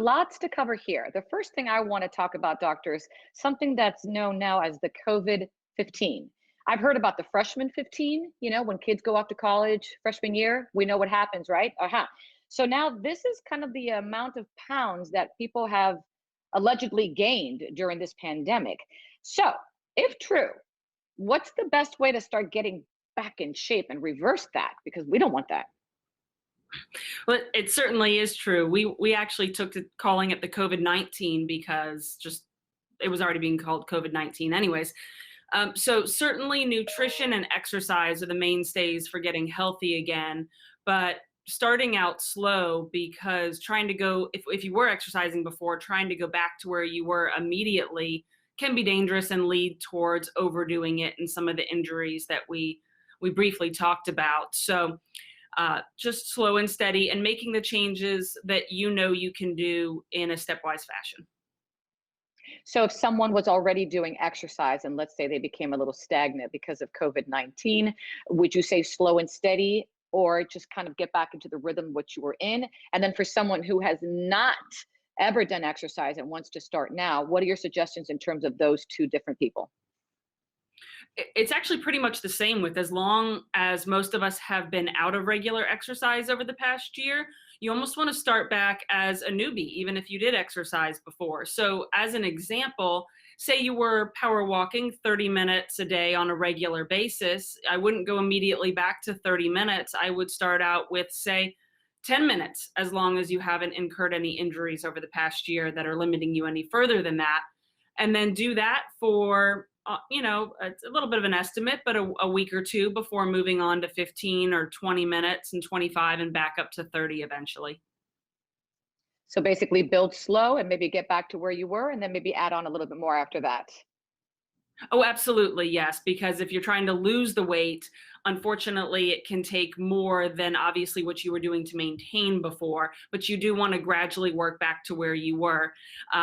Lots to cover here. The first thing I want to talk about, doctor, is something that's known now as the COVID 15. I've heard about the freshman 15, when kids go off to college freshman year, we know what happens, right? So now this is kind of the amount of pounds that people have allegedly gained during this pandemic. So, if true, what's the best way to start getting back in shape and reverse that? Because we don't want that. Well, it certainly is true. We actually took to calling it the COVID-19 because just it was already being called COVID-19 anyways. So certainly nutrition and exercise are the mainstays for getting healthy again, but starting out slow, because trying to go, if you were exercising before, trying to go back to where you were immediately can be dangerous and lead towards overdoing it and some of the injuries that we briefly talked about. So just slow and steady and making the changes that you can do in a stepwise fashion. So if someone was already doing exercise and let's say they became a little stagnant because of COVID-19, would you say slow and steady or just kind of get back into the rhythm which you were in? And then for someone who has not ever done exercise and wants to start now, what are your suggestions in terms of those two different people? It's actually pretty much the same. With as long as most of us have been out of regular exercise over the past year, you almost want to start back as a newbie, even if you did exercise before. So as an example, say you were power walking 30 minutes a day on a regular basis. I wouldn't go immediately back to 30 minutes. I would start out with, say, 10 minutes, as long as you haven't incurred any injuries over the past year that are limiting you any further than that. And then do that for it's a little bit of an estimate, but a week or two before moving on to 15 or 20 minutes and 25 and back up to 30 eventually. So basically build slow and maybe get back to where you were and then maybe add on a little bit more after that. Oh, absolutely, yes, because if you're trying to lose the weight, unfortunately, it can take more than obviously what you were doing to maintain before, but you do want to gradually work back to where you were.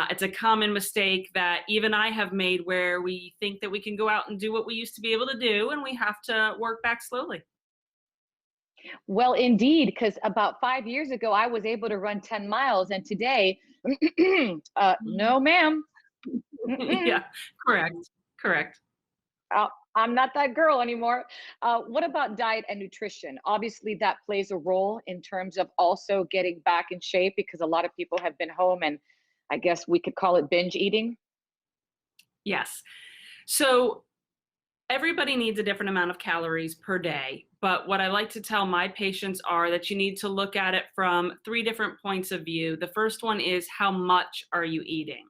It's a common mistake that even I have made where we think that we can go out and do what we used to be able to do, and we have to work back slowly. Well, indeed, because about 5 years ago, I was able to run 10 miles, and today, no, ma'am. Mm-mm. Yeah, correct, correct. I'm not that girl anymore. What about diet and nutrition? Obviously, that plays a role in terms of also getting back in shape because a lot of people have been home and I guess we could call it binge eating. Yes. So everybody needs a different amount of calories per day, but what I like to tell my patients are that you need to look at it from three different points of view. The first one is, how much are you eating?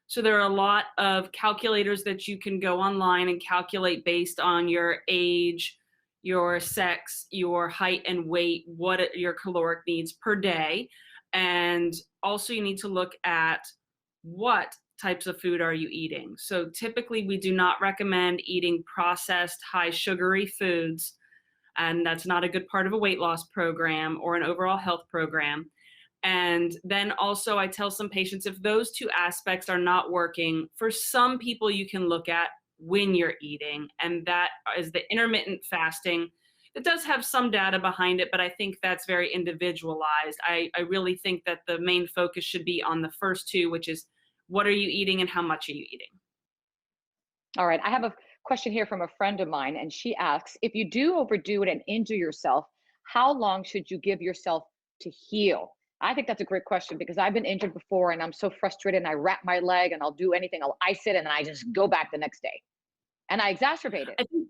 So there are a lot of calculators that you can go online and calculate based on your age, your sex, your height and weight, what your caloric needs per day. And also you need to look at what types of food are you eating. So typically we do not recommend eating processed high sugary foods, and that's not a good part of a weight loss program or an overall health program. And then also I tell some patients, if those two aspects are not working, for some people you can look at when you're eating, and that is the intermittent fasting. It does have some data behind it, but I think that's very individualized. I really think that the main focus should be on the first two, which is what are you eating and how much are you eating? All right. I have a question here from a friend of mine, and she asks, if you do overdo it and injure yourself, how long should you give yourself to heal? I think that's a great question because I've been injured before and I'm so frustrated and I wrap my leg and I'll do anything. I'll ice it and then I just go back the next day and I exacerbate it. I think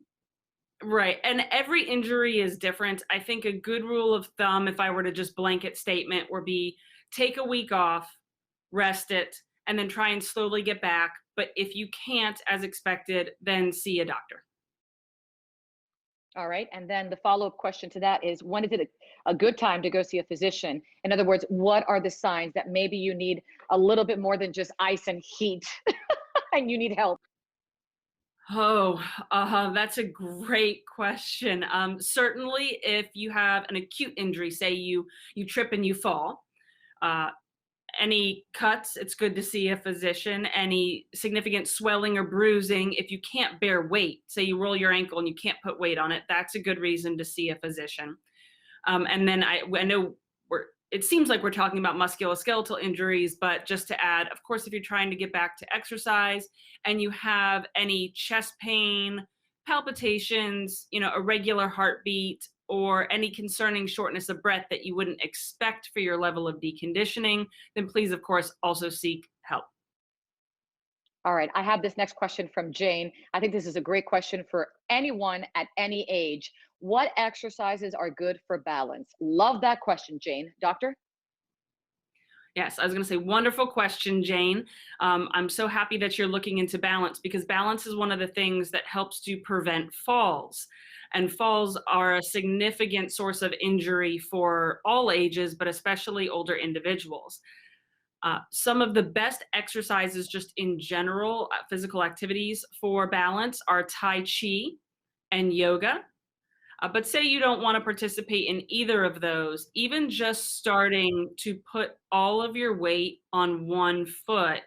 Right. And every injury is different. I think a good rule of thumb, if I were to just blanket statement, would be take a week off, rest it, and then try and slowly get back. But if you can't, as expected, then see a doctor. All right. And then the follow-up question to that is, when is it a good time to go see a physician? In other words, what are the signs that maybe you need a little bit more than just ice and heat and you need help? Oh, that's a great question. Certainly, if you have an acute injury, say you trip and you fall, uh, any cuts, it's good to see a physician. Any significant swelling or bruising, if you can't bear weight, say you roll your ankle and you can't put weight on it, that's a good reason to see a physician. And then I know it seems like we're talking about musculoskeletal injuries, but just to add, of course, if you're trying to get back to exercise and you have any chest pain, palpitations, irregular heartbeat, or any concerning shortness of breath that you wouldn't expect for your level of deconditioning, then please, of course, also seek help. All right, I have this next question from Jane. I think this is a great question for anyone at any age. What exercises are good for balance? Love that question, Jane. Doctor? Yes, I was going to say, wonderful question, Jane. I'm so happy that you're looking into balance because balance is one of the things that helps to prevent falls. And falls are a significant source of injury for all ages, but especially older individuals. Some of the best exercises, just in general, physical activities for balance are Tai Chi and yoga. But say you don't want to participate in either of those, even just starting to put all of your weight on one foot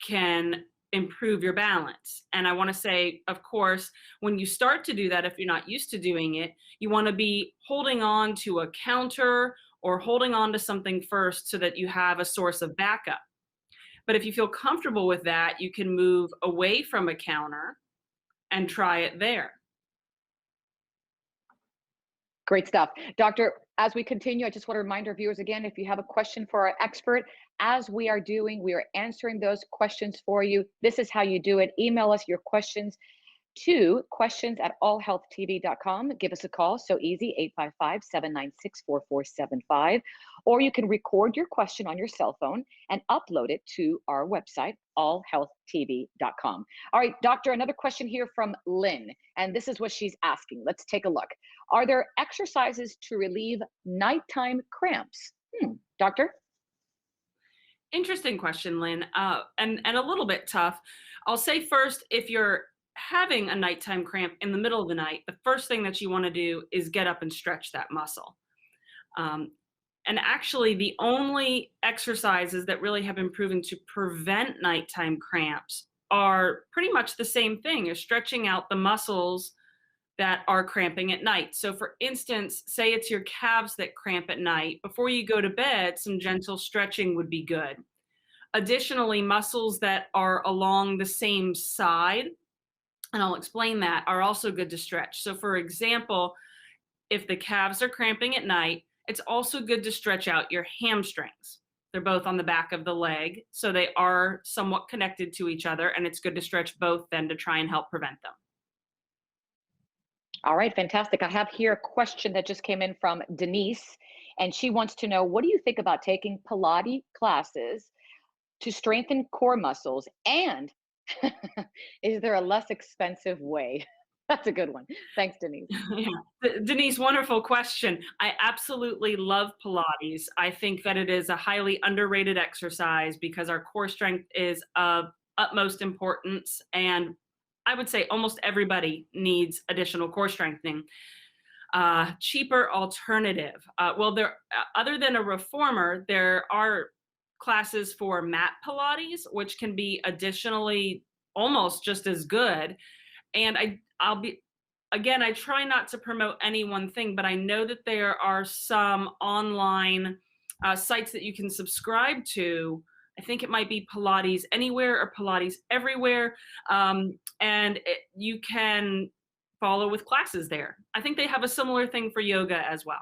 can improve your balance. And I want to say, of course, when you start to do that, if you're not used to doing it, you want to be holding on to a counter or holding on to something first so that you have a source of backup. But if you feel comfortable with that, you can move away from a counter and try it there. Great stuff. Doctor, as we continue, I just want to remind our viewers again, if you have a question for our expert, as we are doing, we are answering those questions for you. This is how you do it. Email us your questions to questions@allhealthtv.com. Give us a call, so easy, 855-796-4475. Or you can record your question on your cell phone and upload it to our website, allhealthtv.com. All right, doctor, another question here from Lynn, and this is what she's asking. Let's take a look. Are there exercises to relieve nighttime cramps? Doctor? Interesting question, Lynn, and a little bit tough. I'll say first, if you're having a nighttime cramp in the middle of the night, the first thing that you want to do is get up and stretch that muscle. And actually, the only exercises that really have been proven to prevent nighttime cramps are pretty much the same thing as stretching out the muscles that are cramping at night. So for instance, say it's your calves that cramp at night, before you go to bed, some gentle stretching would be good. Additionally, muscles that are along the same side, and I'll explain that, are also good to stretch. So for example, if the calves are cramping at night, it's also good to stretch out your hamstrings. They're both on the back of the leg, so they are somewhat connected to each other, and it's good to stretch both then to try and help prevent them. All right, fantastic. I have here a question that just came in from Denise, and she wants to know, what do you think about taking Pilates classes to strengthen core muscles? And is there a less expensive way? That's a good one. Thanks, Denise. Yeah. Denise, wonderful question. I absolutely love Pilates. I think that it is a highly underrated exercise because our core strength is of utmost importance, and I would say almost everybody needs additional core strengthening. Cheaper alternative. Other than a reformer, there are classes for mat Pilates, which can be additionally almost just as good. And I try not to promote any one thing, but I know that there are some online sites that you can subscribe to. I think it might be Pilates Anywhere or Pilates Everywhere. You can follow with classes there. I think they have a similar thing for yoga as well.